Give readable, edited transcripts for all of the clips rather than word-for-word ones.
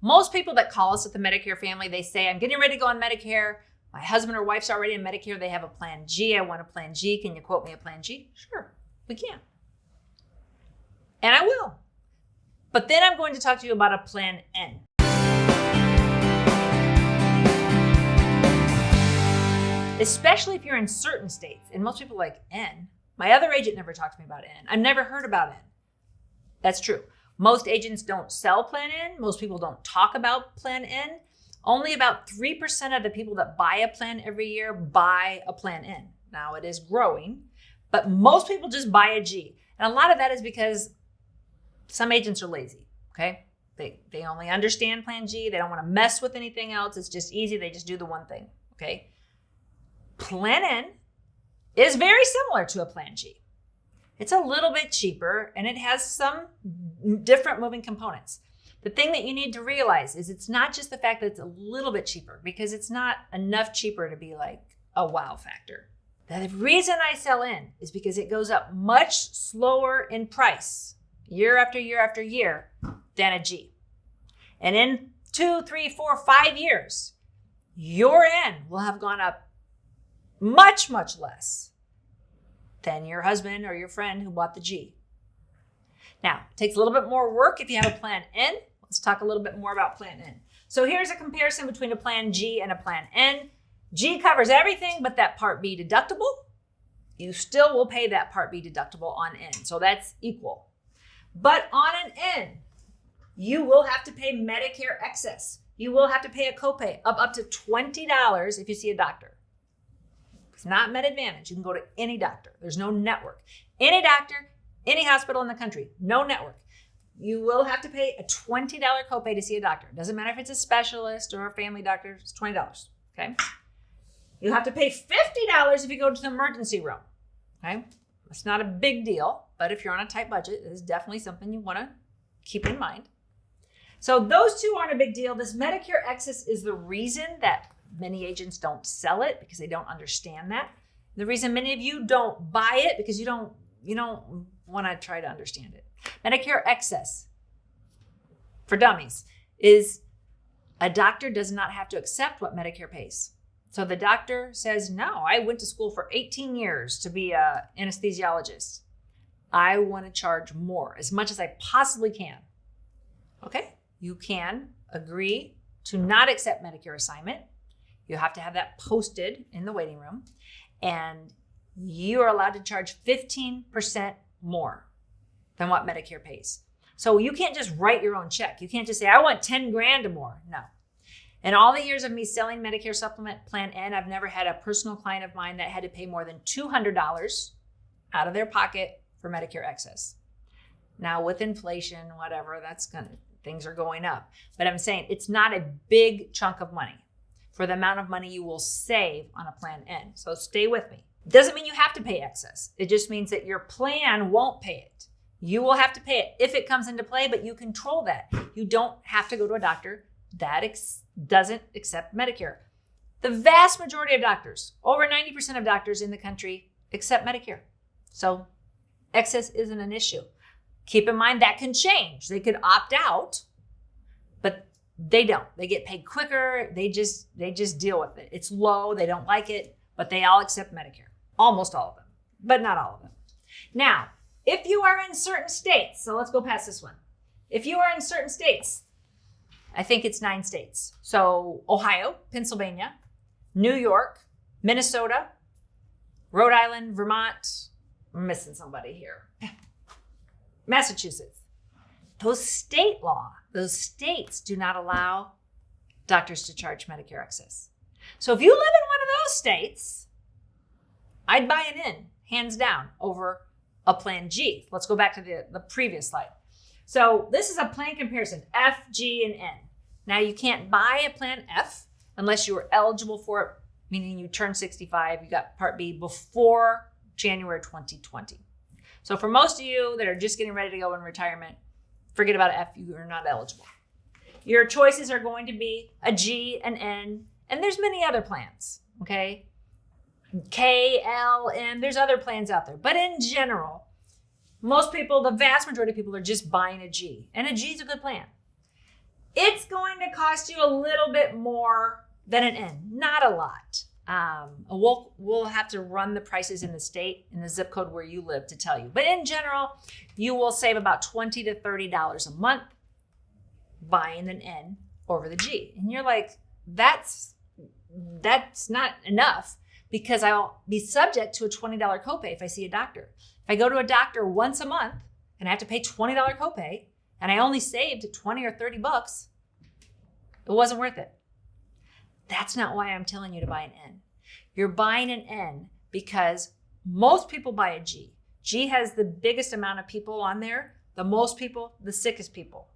Most people that call us at the Medicare family, they say, I'm getting ready to go on Medicare. My husband or wife's already in Medicare. They have a plan G. I want a plan G. Can you quote me a plan G? Sure, we can. And I will. But then I'm going to talk to you about a plan N. Especially if you're in certain states. And most people are like, N? My other agent never talked to me about N. I've never heard about N. That's true. Most agents don't sell Plan N. Most people don't talk about Plan N. Only about 3% of the people that buy a plan every year buy a Plan N. Now it is growing, but most people just buy a G. And a lot of that is because some agents are lazy, okay? They only understand Plan G. They don't want to mess with anything else. It's just easy. They just do the one thing, okay? Plan N is very similar to a Plan G. It's a little bit cheaper and it has some different moving components. The thing that you need to realize is it's not just the fact that it's a little bit cheaper, because it's not enough cheaper to be like a wow factor. The reason I sell in is because it goes up much slower in price year after year after year than a G. And in 2, 3, 4, 5 years, your N will have gone up much, much less than your husband or your friend who bought the G. Now, it takes a little bit more work if you have a Plan N. Let's talk a little bit more about Plan N. So here's a comparison between a Plan G and a Plan N. G covers everything but that Part B deductible. You still will pay that Part B deductible on N, so that's equal. But on an N, you will have to pay Medicare Excess. You will have to pay a copay of up to $20 if you see a doctor. It's not MedAdvantage. You can go to any doctor. There's no network. Any doctor, any hospital in the country, no network. You will have to pay a $20 copay to see a doctor. It doesn't matter if it's a specialist or a family doctor. It's $20, okay? You have to pay $50 if you go to the emergency room, okay? It's not a big deal, but if you're on a tight budget, it is definitely something you want to keep in mind. So those two aren't a big deal. This Medicare Excess is the reason that many agents don't sell it, because they don't understand that. The reason many of you don't buy it, because you don't want to try to understand it. Medicare Excess, for dummies, is a doctor does not have to accept what Medicare pays. So the doctor says, no, I went to school for 18 years to be an anesthesiologist. I want to charge more, as much as I possibly can. Okay, you can agree to not accept Medicare assignment. You have to have that posted in the waiting room, and you are allowed to charge 15% more than what Medicare pays. So you can't just write your own check. You can't just say, I want 10 grand or more. No. In all the years of me selling Medicare Supplement Plan N, I've never had a personal client of mine that had to pay more than $200 out of their pocket for Medicare Excess. Now with inflation, whatever, things are going up. But I'm saying it's not a big chunk of money for the amount of money you will save on a Plan N. So stay with me. It doesn't mean you have to pay excess. It just means that your plan won't pay it. You will have to pay it if it comes into play, but you control that. You don't have to go to a doctor that doesn't accept Medicare. The vast majority of doctors, over 90% of doctors in the country, accept Medicare. So excess isn't an issue. Keep in mind that can change. They could opt out, but they don't. They get paid quicker. They just deal with it. It's low. They don't like it, but they all accept Medicare. Almost all of them, but not all of them. Now, if you are in certain states, so let's go past this one. If you are in certain states, I think it's 9 states. So Ohio, Pennsylvania, New York, Minnesota, Rhode Island, Vermont. I'm missing somebody here. Massachusetts. Those states do not allow doctors to charge Medicare Excess. So if you live in one of those states, I'd buy it in, hands down, over a Plan G. Let's go back to the previous slide. So this is a plan comparison, F, G, and N. Now you can't buy a Plan F unless you were eligible for it, meaning you turned 65, you got Part B before January 2020. So for most of you that are just getting ready to go in retirement, forget about F, you are not eligible. Your choices are going to be a G, an N, and there's many other plans, okay? K, L, M, there's other plans out there. But in general, most people, the vast majority of people are just buying a G. And a G is a good plan. It's going cost you a little bit more than an N, not a lot. We'll have to run the prices in the state, in the zip code where you live to tell you. But in general, you will save about $20 to $30 a month buying an N over the G. And you're like, that's not enough, because I'll be subject to a $20 copay if I see a doctor. If I go to a doctor once a month and I have to pay $20 copay and I only saved 20 or 30 bucks, it wasn't worth it. That's not why I'm telling you to buy an N. You're buying an N because most people buy a G. G has the biggest amount of people on there, the most people, the sickest people.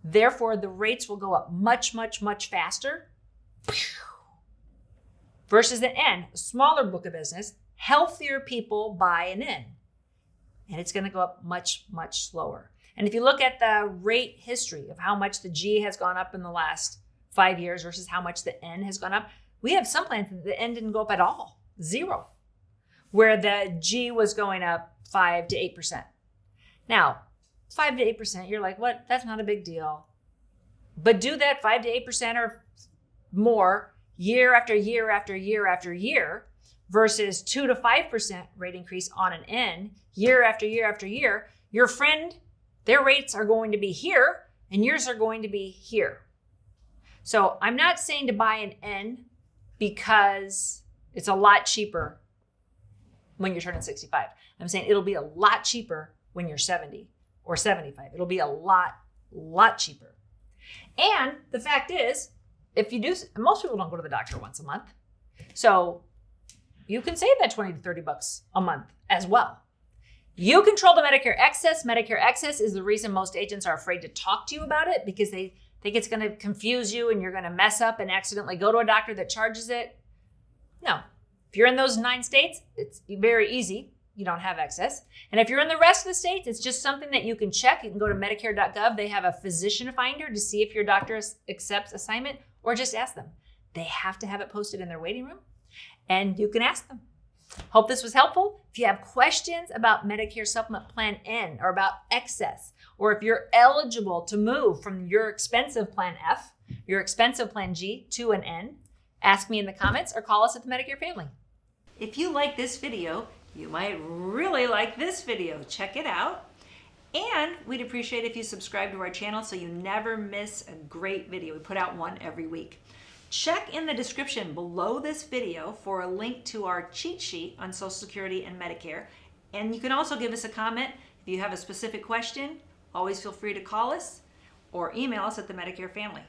Therefore, the rates will go up much, much, much faster. Versus an N, a smaller book of business, healthier people buy an N. And it's going to go up much, much slower. And if you look at the rate history of how much the G has gone up in the last 5 years versus how much the N has gone up, we have some plans that the N didn't go up at all, 0, where the G was going up 5 to 8%. Now, 5 to 8%, you're like, what? That's not a big deal. But do that 5 to 8% or more year after year after year after year versus 2 to 5% rate increase on an N year after year after year. Your friend, their rates are going to be here and yours are going to be here. So I'm not saying to buy an N because it's a lot cheaper when you're turning 65. I'm saying it'll be a lot cheaper when you're 70 or 75. It'll be a lot cheaper. And the fact is, if you do, most people don't go to the doctor once a month. So you can save that 20 to 30 bucks a month as well. You control the Medicare Excess. Medicare Excess is the reason most agents are afraid to talk to you about it, because they think it's going to confuse you and you're going to mess up and accidentally go to a doctor that charges it. No. If you're in those 9 states, it's very easy. You don't have excess. And if you're in the rest of the states, it's just something that you can check. You can go to Medicare.gov. They have a physician finder to see if your doctor accepts assignment, or just ask them. They have to have it posted in their waiting room, and you can ask them. Hope this was helpful. If you have questions about Medicare Supplement Plan N or about Excess, or if you're eligible to move from your expensive Plan F, your expensive Plan G to an N, ask me in the comments or call us at the Medicare Family. If you like this video, you might really like this video. Check it out. And we'd appreciate if you subscribe to our channel so you never miss a great video. We put out one every week. Check in the description below this video for a link to our cheat sheet on Social Security and Medicare. And you can also give us a comment if you have a specific question. Always feel free to call us or email us at the Medicare Family.